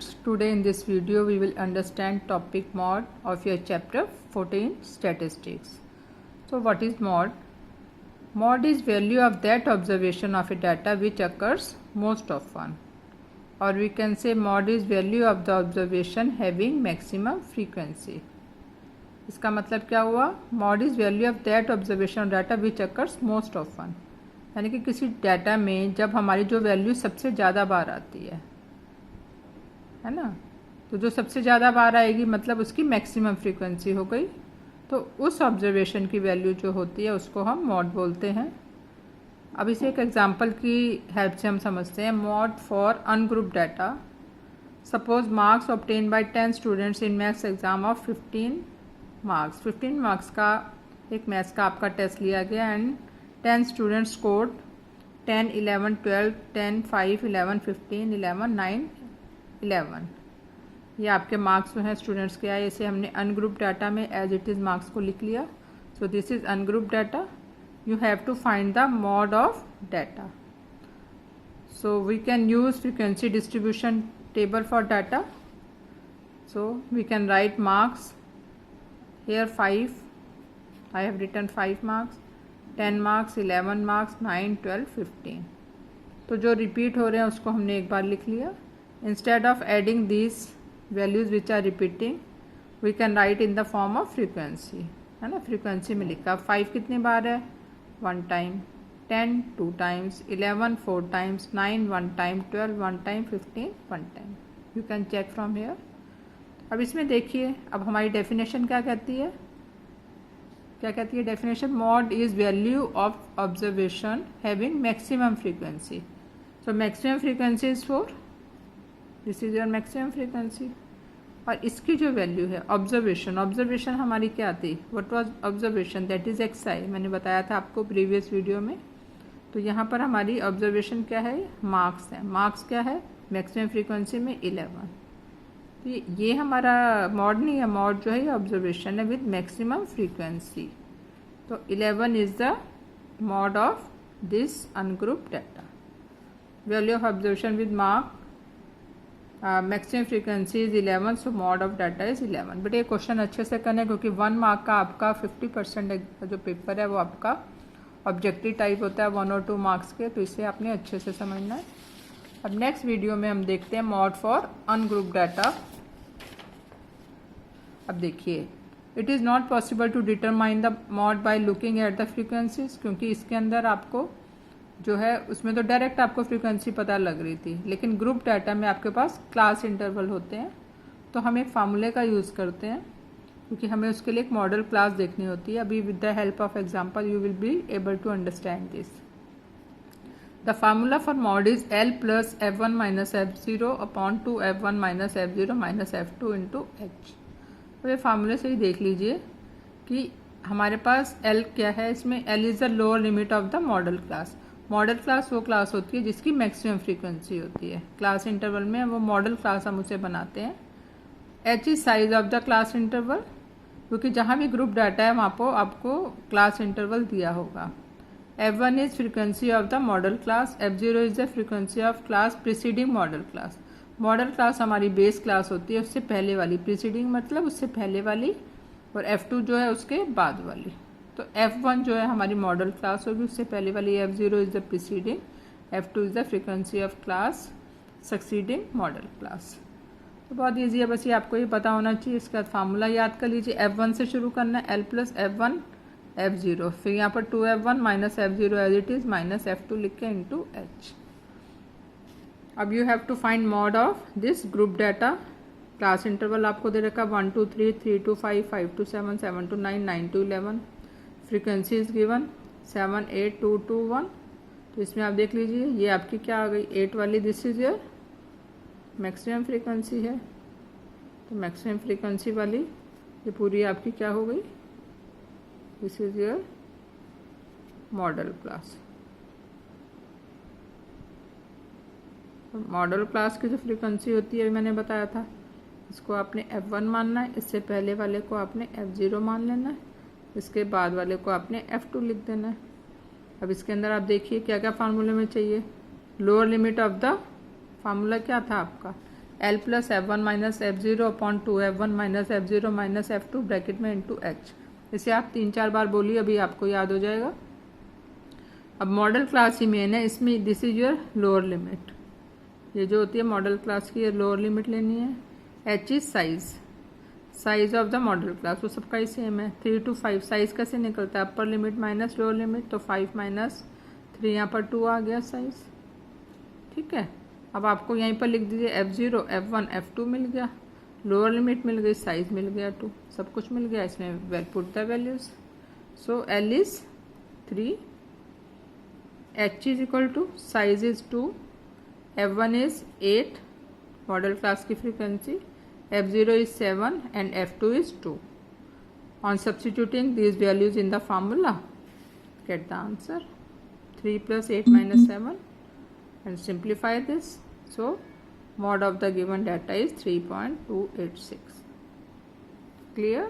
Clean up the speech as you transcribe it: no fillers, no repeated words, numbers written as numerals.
students, today in this video we will understand topic mod of your chapter 14 statistics. So what is mod? Mod is value of that observation of a data which occurs most often, or we can say mod is value of the observation having maximum frequency. इसका मतलब क्या हुआ? mod is value of that observation of data which occurs most often, यानी कि किसी data में जब हमारी जो वैल्यू सबसे ज़्यादा बार आती है ना, तो जो सबसे ज़्यादा बार आएगी मतलब उसकी मैक्सिमम फ्रीक्वेंसी हो गई, तो उस ऑब्जर्वेशन की वैल्यू जो होती है उसको हम मॉड बोलते हैं। अब इसे एक एग्जांपल की हेल्प से हम समझते हैं। Mod for ungroup data, suppose marks obtain bye 10 students in maths exam of 15 marks. 15 marks का एक मैथ्स का आपका टेस्ट लिया गया एंड 10 स्टूडेंट्स स्कोर्ड 10, 11, 12, 10, 5, 11, 15, 11, 9, 11। ये आपके मार्क्स जो हैं स्टूडेंट्स के आए, इसे हमने अनग्रुप डाटा में एज इट इज़ मार्क्स को लिख लिया। So this is ungroup data. You have to find the mode of data. So we can use frequency distribution table for data. So we can write marks here 5, I have written 5 marks, 10 marks, 11 marks, 9, 12, 15। तो जो repeat हो रहे हैं उसको हमने एक बार लिख लिया। Instead of adding these values which are repeating, we can write in the form of frequency, है ना। फ्रीक्वेंसी में लिखा 5 कितनी बार है? 1 time, 10 2 times, 11 4 times, 9 1 time, 12 1 time, 15 1 time. You can check from here. अब इसमें देखिए, अब हमारी डेफिनेशन क्या कहती है? क्या कहती है definition? Mod is value of observation having maximum frequency. So maximum frequency is 4, this is your maximum frequency. और इसकी जो वैल्यू है ऑब्जर्वेशन, ऑब्जर्वेशन हमारी क्या थी? What was observation? That is X I. मैंने बताया था आपको प्रीवियस वीडियो में। तो यहाँ पर हमारी ऑब्जर्वेशन क्या है? मार्क्स है। मार्क्स क्या है? मैक्सिमम फ्रीक्वेंसी में 11। तो ये हमारा मॉड नहीं है, मॉड जो है ये ऑब्जर्वेशन है विद मैक्सिमम फ्रीक्वेंसी। तो 11 is the mode of this ungroup data. Value of observation with mark maximum frequency is 11, so mod of data is 11। But ये क्वेश्चन अच्छे से करना है क्योंकि 1 मार्क का आपका 50% जो पेपर है वो आपका ऑब्जेक्टिव टाइप होता है, 1 और 2 मार्क्स के, तो इसे आपने अच्छे से समझना है। अब नेक्स्ट वीडियो में हम देखते हैं मॉड फॉर अनग्रुप डाटा। अब देखिए, it is not possible to determine the mode by looking at the frequencies, क्योंकि इसके अंदर आपको जो है उसमें तो डायरेक्ट आपको फ्रीक्वेंसी पता लग रही थी, लेकिन ग्रुप डाटा में आपके पास क्लास इंटरवल होते हैं। तो हम एक फार्मूले का यूज़ करते हैं क्योंकि हमें उसके लिए एक मॉडल क्लास देखनी होती है। अभी with the help of example you will be able to understand this. The formula for mod is L plus F1 minus F0 upon 2 F1 minus F0 minus F2 into H। तो ये फार्मूले से ही देख लीजिए कि हमारे पास L क्या है। इसमें L is the lower limit of the model class. Model class वो क्लास होती है जिसकी मैक्सिमम फ्रीक्वेंसी होती है। क्लास इंटरवल में वो मॉडल क्लास हम उसे बनाते हैं। H is size of the class interval, क्योंकि जहाँ भी ग्रुप डाटा है वहाँ पर आपको क्लास इंटरवल दिया होगा। F1 is frequency of the model class, F0 is the frequency of class preceding model class। Model class हमारी बेस क्लास होती है, उससे पहले वाली, प्रीसीडिंग मतलब उससे पहले वाली, और F2 जो है उसके बाद वाली। तो F1 जो है हमारी मॉडल क्लास होगी, उससे पहले वाली। F0 is the preceding, F2 is the frequency of class succeeding model class. तो बहुत ईजी है, बस ये आपको ये पता होना चाहिए। इसका फार्मूला याद कर लीजिए। F1 से शुरू करना है, L प्लस F1 F0, फिर यहाँ पर 2F1 minus F0 as it is minus F2 लिख के इंटू H। अब you have to find mode of this group data. Class interval आपको दे रखा 1 to 3, 3 to 5, 5 to 7, 7 to 9, 9 to 11। Frequency is given 7, 8, 2, 2, 1। तो इसमें आप देख लीजिए ये आपकी क्या आ गई? 8 वाली, this is your maximum frequency है। तो मैक्सिमम फ्रीक्वेंसी वाली ये पूरी आपकी क्या हो गई? This is your model class. Model class की जो फ्रीक्वेंसी होती है मैंने बताया था, इसको आपने F1 मानना है, इससे पहले वाले को आपने F0 मान लेना है, इसके बाद वाले को आपने F2 लिख देना है। अब इसके अंदर आप देखिए क्या क्या फार्मूले में चाहिए। Lower limit of the formula क्या था आपका? L plus F1 minus F0 upon 2F1 minus F0 minus F2 bracket में इंटू H। इसे आप 3-4 बार बोलिए, अभी आपको याद हो जाएगा। अब मॉडल क्लास ही मेन है, इसमें this is your lower limit. ये जो होती है मॉडल क्लास की, ये लोअर लिमिट लेनी है। H is size of the model class, वो सबका ही सेम है। 3 to 5 साइज कैसे निकलता है, upper limit minus lower limit, तो 5 माइनस 3, यहाँ पर 2 आ गया साइज। ठीक है, अब आपको यहीं पर लिख दीजिए F0 F1 F2 मिल गया, लोअर लिमिट मिल गई, साइज मिल गया 2, सब कुछ मिल गया। इसमें we'll put the values. So L is 3, H is equal to size is 2, F1 is 8 modal class की frequency, F0 is 7 and F2 is 2. On substituting these values in the formula, get the answer 3 plus 8 minus 7 and simplify this. So, mod of the given data is 3.286. Clear?